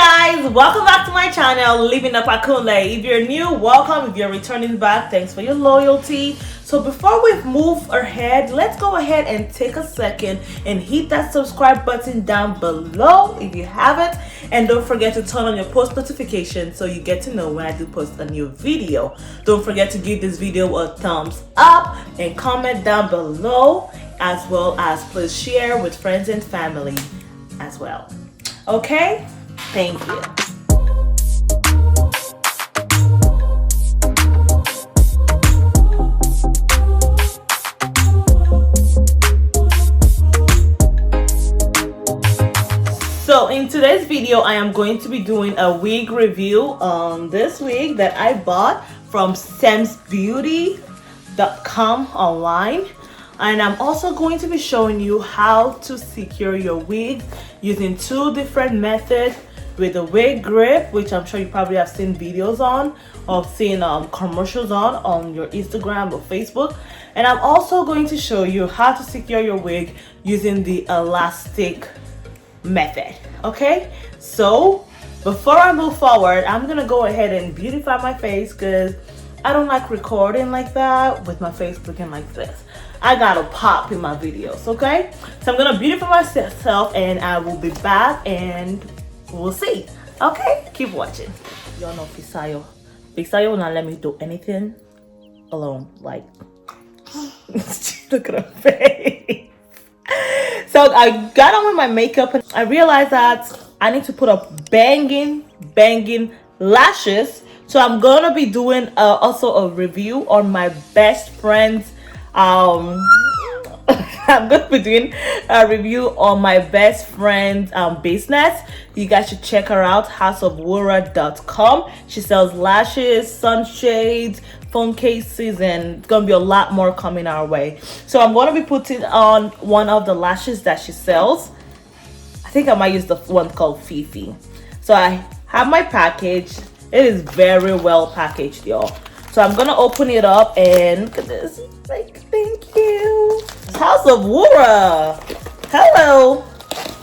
guys, welcome back to my channel, Living Up Akunle. If you're new, welcome. If you're returning back, thanks for your loyalty. So before we move ahead, let's go ahead and take a second and hit that subscribe button down below if you haven't, and don't forget to turn on your post notifications so you get to know when I do post a new video. Don't forget to give this video a thumbs up and comment down below, as well as please share with friends and family as well. Okay, thank you. So in today's video, I am going to be doing a wig review on this wig that I bought from samsbeauty.com online. And I'm also going to be showing you how to secure your wig using two different methods, with the wig grip, which I'm sure you probably have seen videos on or seen commercials on your Instagram or Facebook. And I'm also going to show you how to secure your wig using the elastic method. Okay, so before I move forward, I'm gonna go ahead and beautify my face because I don't like recording like that with my face looking like this. I gotta pop in my videos, okay? So I'm gonna beautify myself and I will be back and we'll see. Okay, keep watching. Y'all know Fisayo will not let me do anything alone. Like, look at her face. So I got on with my makeup and I realized that I need to put up banging lashes. So I'm gonna be doing also a review on my best friend's I'm gonna be doing a review on my best friend's business. You guys should check her out, houseofwura.com. She sells lashes, sunshades, phone cases, and it's gonna be a lot more coming our way. So I'm gonna be putting on one of the lashes that she sells. I think I might use the one called Fifi. So I have my package. It is very well packaged, y'all. So I'm gonna open it up and look at this. Like, thank you. House of Wura. Hello.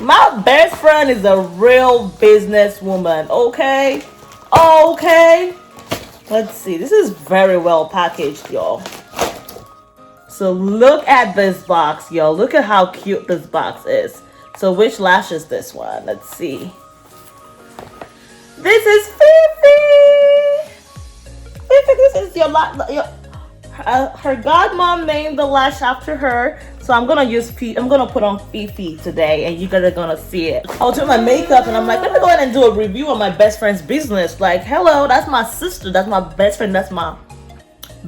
My best friend is a real businesswoman. Okay. Okay. Let's see. This is very well packaged, y'all. So look at this box, y'all. Look at how cute this box is. So which lash is this one? Let's see. This is Fifi. Fifi, this is your her godmom named the lash after her. So I'm gonna put on Fifi today, and you guys are gonna see it. I was doing my makeup, and I'm like, let me go ahead and do a review on my best friend's business. Like, hello, that's my sister, that's my best friend, that's my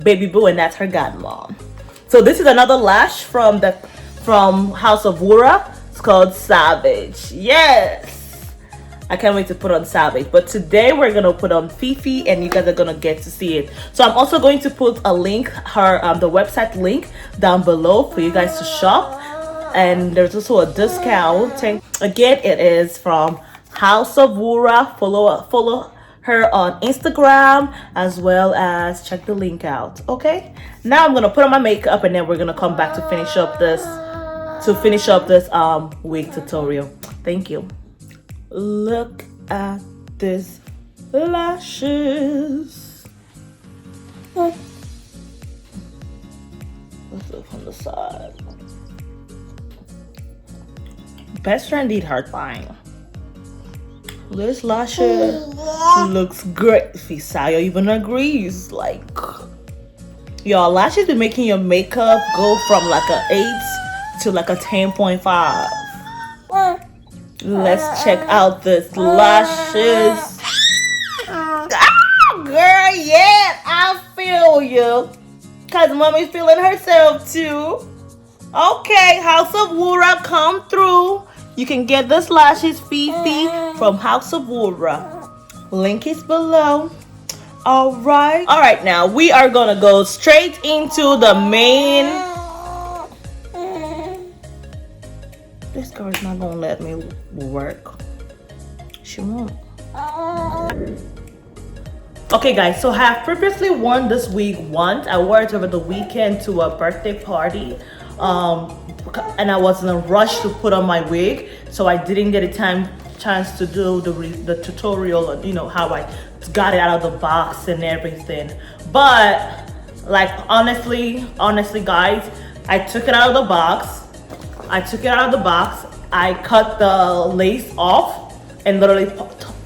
baby boo, and that's her godmom. So this is another lash from House of Wura. It's called Savage. Yes. I can't wait to put on Savage, but today we're gonna put on Fifi, and you guys are gonna get to see it. So I'm also going to put a link, the website link down below for you guys to shop, and there's also a discount. Again, it is from House of Wura. Follow her on Instagram, as well as check the link out. Okay, now I'm gonna put on my makeup, and then we're gonna come back to finish up this wig tutorial. Thank you. Look at this lashes. Let's look from the side. Best friend did her thing. This lashes looks great. Fisayo even agrees. Like, your lashes be making your makeup go from like a 8 to like a 10.5. Let's check out this lashes. Ah, girl, yeah, I feel you. Cause mommy's feeling herself too. Okay, House of Wura, come through. You can get this lashes Fifi from House of Wura. Link is below. All right, now we are gonna go straight into the main. This girl is not gonna let me work. She won't. Okay guys, so I have previously worn this wig once. I wore it over the weekend to a birthday party. And I was in a rush to put on my wig, so I didn't get a time chance to do the tutorial on, you know, how I got it out of the box and everything. But like honestly guys, I took it out of the box. I cut the lace off and literally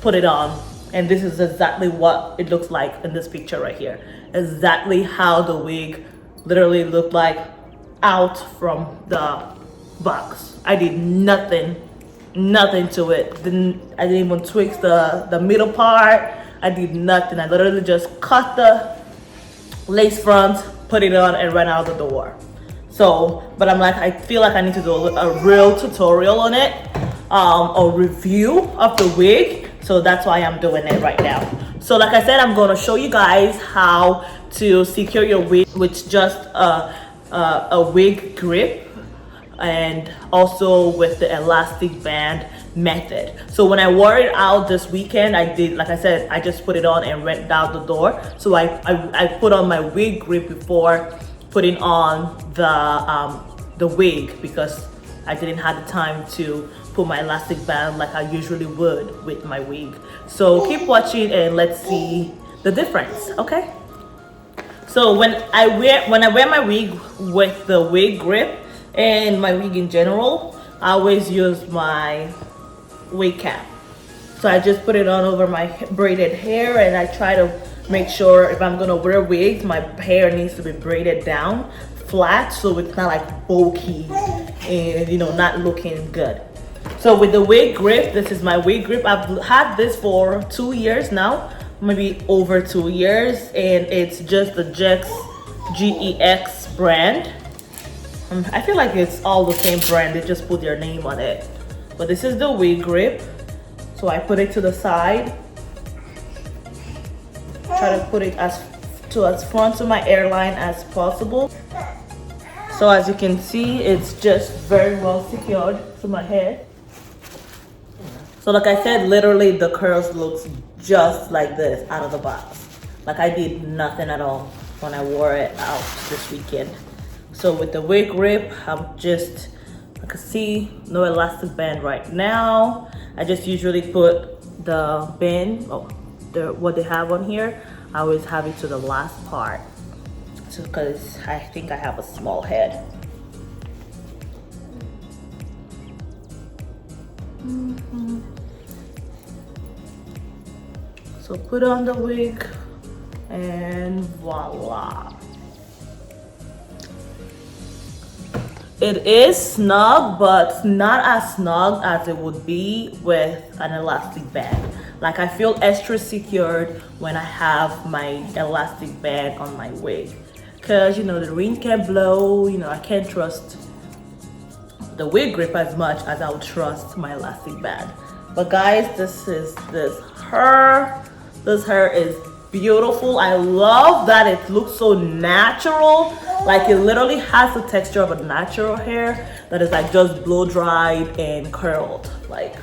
put it on. And this is exactly what it looks like in this picture right here. Exactly how the wig literally looked like out from the box. I did nothing to it. I didn't even tweak the middle part. I did nothing. I literally just cut the lace front, put it on, and ran out the door. So, but I'm like, I feel like I need to do a real tutorial on it, a review of the wig. So that's why I'm doing it right now. So like I said, I'm going to show you guys how to secure your wig with just a wig grip, and also with the elastic band method. So when I wore it out this weekend, I did, like I said, I just put it on and went out the door. So I put on my wig grip before putting on the wig, because I didn't have the time to put my elastic band like I usually would with my wig. So keep watching and let's see the difference, okay? So when I wear my wig with the wig grip and my wig in general, I always use my wig cap. So I just put it on over my braided hair, and I try to make sure if I'm gonna wear wigs, my hair needs to be braided down flat, so it's not like bulky and, you know, not looking good. So with the wig grip, this is my wig grip. I've had this for 2 years now, maybe over 2 years, and it's just the GEX brand. I feel like it's all the same brand, they just put their name on it. But this is the wig grip. So I put it to the side. Try to put it as front to my hairline as possible. So as you can see, it's just very well secured to my head. So like I said, literally the curls looks just like this out of the box. Like I did nothing at all when I wore it out this weekend. So with the wig grip, I'm just, I can see no elastic band right now. I just usually put the band, what they have on here, I always have it to the last part, because I think I have a small head. So put on the wig and voila. It is snug, but not as snug as it would be with an elastic band. Like I feel extra secured when I have my elastic band on my wig, because you know the wind can blow. You know, I can't trust the wig grip as much as I would trust my elastic band. But guys, this hair is beautiful. I love that it looks so natural. Like it literally has the texture of a natural hair that is like just blow dried and curled. Like,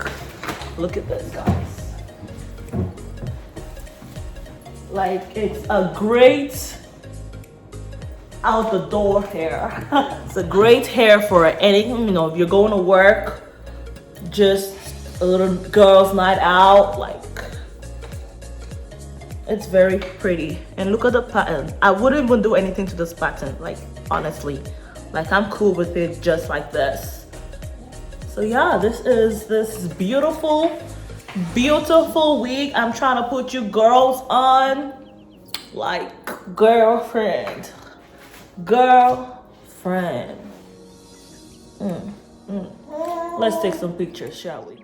look at this, guys. Like it's a great out the door hair. It's a great hair for anything, you know, if you're going to work, just a little girl's night out, like it's very pretty. And look at the pattern. I wouldn't even do anything to this pattern, like honestly. Like I'm cool with it just like this. So yeah, this is this beautiful wig I'm trying to put you girls on. Like girlfriend. Let's take some pictures, shall we?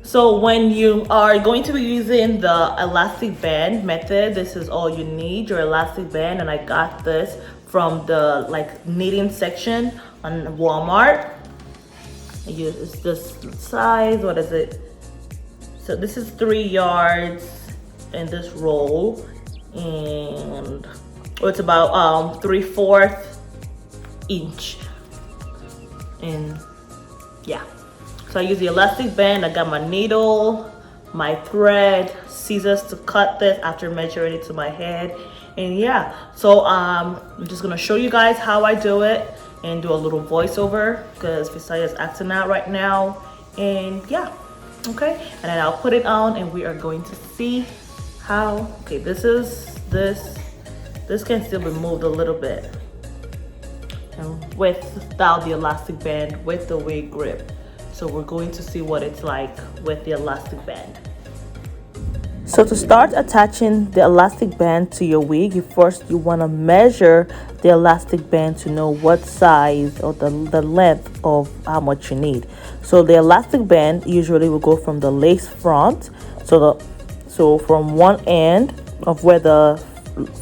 So when you are going to be using the elastic band method, this is all you need, your elastic band. And I got this from the like knitting section on Walmart. It's this size, what is it? So this is 3 yards in this roll, and it's about 3/4 inch. And yeah. So I use the elastic band, I got my needle, my thread, scissors to cut this after measuring it to my head. And yeah, so I'm just gonna show you guys how I do it and do a little voiceover because Visaya's acting out right now. And yeah, okay, and then I'll put it on and we are going to see how. Okay, this can still be moved a little bit, and without the elastic band, with the wig grip. So we're going to see what it's like with the elastic band. So to start attaching the elastic band to your wig, you want to measure the elastic band to know what size or the length of how much you need. So the elastic band usually will go from the lace front, so from one end of where the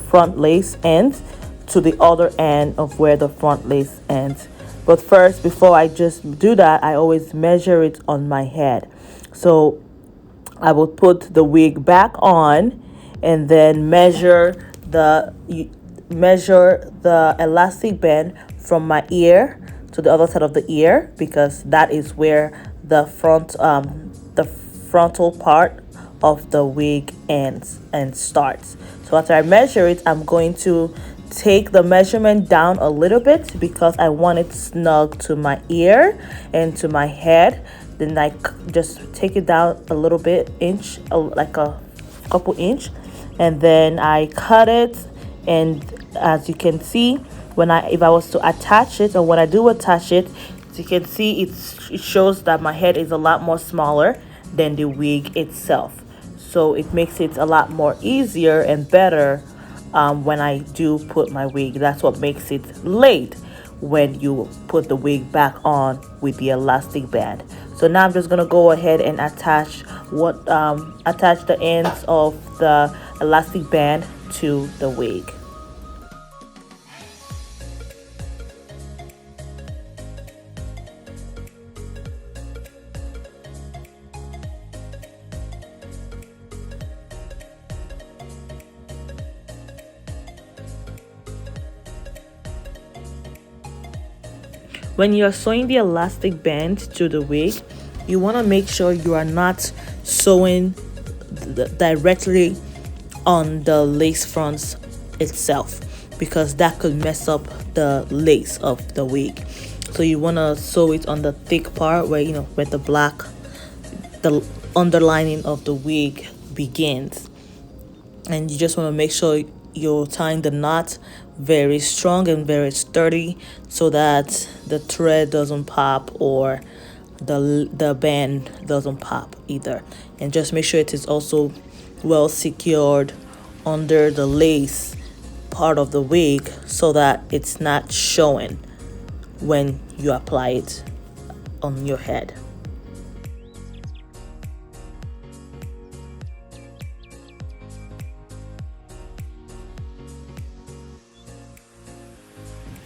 front lace ends to the other end of where the front lace ends. But first, before I just do that, I always measure it on my head. So I will put the wig back on and then measure the elastic band from my ear to the other side of the ear, because that is where the frontal part of the wig ends and starts. So after I measure it, I'm going to take the measurement down a little bit because I want it snug to my ear and to my head. Then I just take it down a little bit, like a couple inch, and then I cut it. And as you can see, if I was to attach it, or when I do attach it, as you can see, it shows that my head is a lot more smaller than the wig itself. So it makes it a lot more easier and better when I do put my wig. That's what makes it laid when you put the wig back on with the elastic band. So now I'm just gonna go ahead and attach the ends of the elastic band to the wig. When you're sewing the elastic band to the wig, you want to make sure you are not sewing directly on the lace fronts itself, because that could mess up the lace of the wig. So you want to sew it on the thick part where, where the underlining of the wig begins. And you just want to make sure you're tying the knot very strong and very sturdy so that the thread doesn't pop or the band doesn't pop either. And just make sure it is also well secured under the lace part of the wig so that it's not showing when you apply it on your head.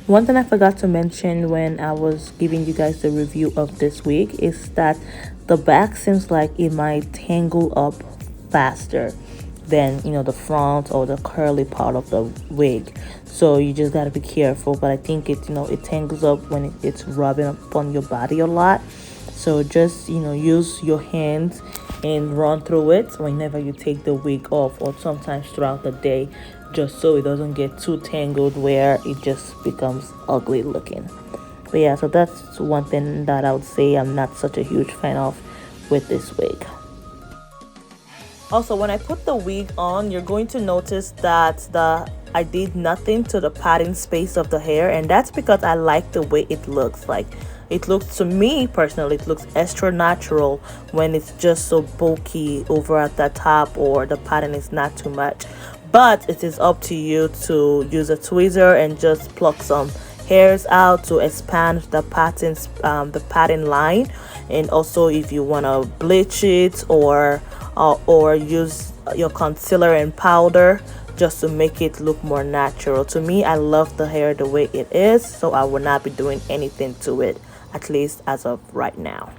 One thing I forgot to mention when I was giving you guys the review of this wig is that the back seems like it might tangle up faster than the front or the curly part of the wig. So you just got to be careful. But I think it tangles up when it's rubbing up on your body a lot. So just use your hands and run through it whenever you take the wig off, or sometimes throughout the day, just so it doesn't get too tangled where it just becomes ugly looking. But yeah, so that's one thing that I would say I'm not such a huge fan of with this wig. Also, when I put the wig on, you're going to notice that I did nothing to the padding space of the hair, and that's because I like the way it looks. Like, it looks, to me personally, it looks extra natural when it's just so bulky over at the top or the pattern is not too much. But it is up to you to use a tweezer and just pluck some hairs out to expand the pattern line. And also, if you want to bleach it or use your concealer and powder just to make it look more natural. To me, I love the hair the way it is, so I will not be doing anything to it, at least as of right now.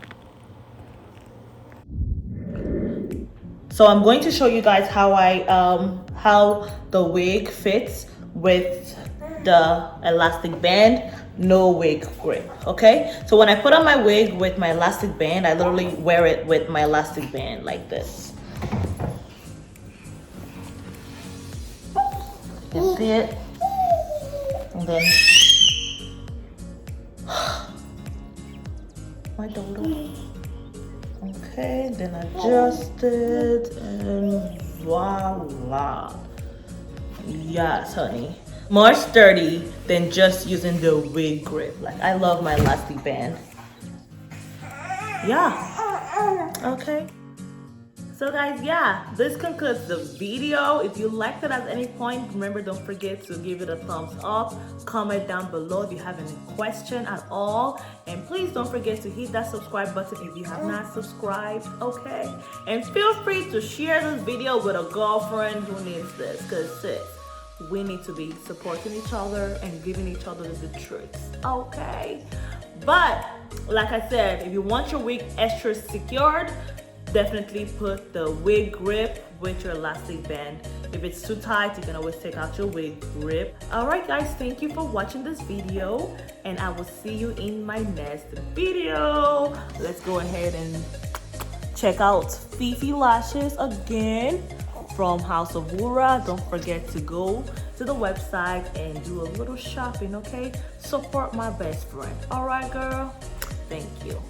So I'm going to show you guys how the wig fits with the elastic band, no wig grip. Okay, so when I put on my wig with my elastic band, I literally wear it with my elastic band like this. can see it. And then my dodo. Okay, then adjust it and voila. Yes, honey. More sturdy than just using the wig grip. Like, I love my elastic band. Yeah. Okay. So guys, yeah, this concludes the video. If you liked it at any point, remember, don't forget to give it a thumbs up. Comment down below if you have any question at all. And please don't forget to hit that subscribe button if you have not subscribed, okay? And feel free to share this video with a girlfriend who needs this, because sis, we need to be supporting each other and giving each other the tricks, okay? But like I said, if you want your wig extra secured, definitely put the wig grip with your elastic band. If it's too tight, you can always take out your wig grip. All right guys, thank you for watching this video, and I will see you in my next video. Let's go ahead and check out Fifi Lashes again from House of Wura. Don't forget to go to the website and do a little shopping, okay? Support my best friend. All right, girl? Thank you.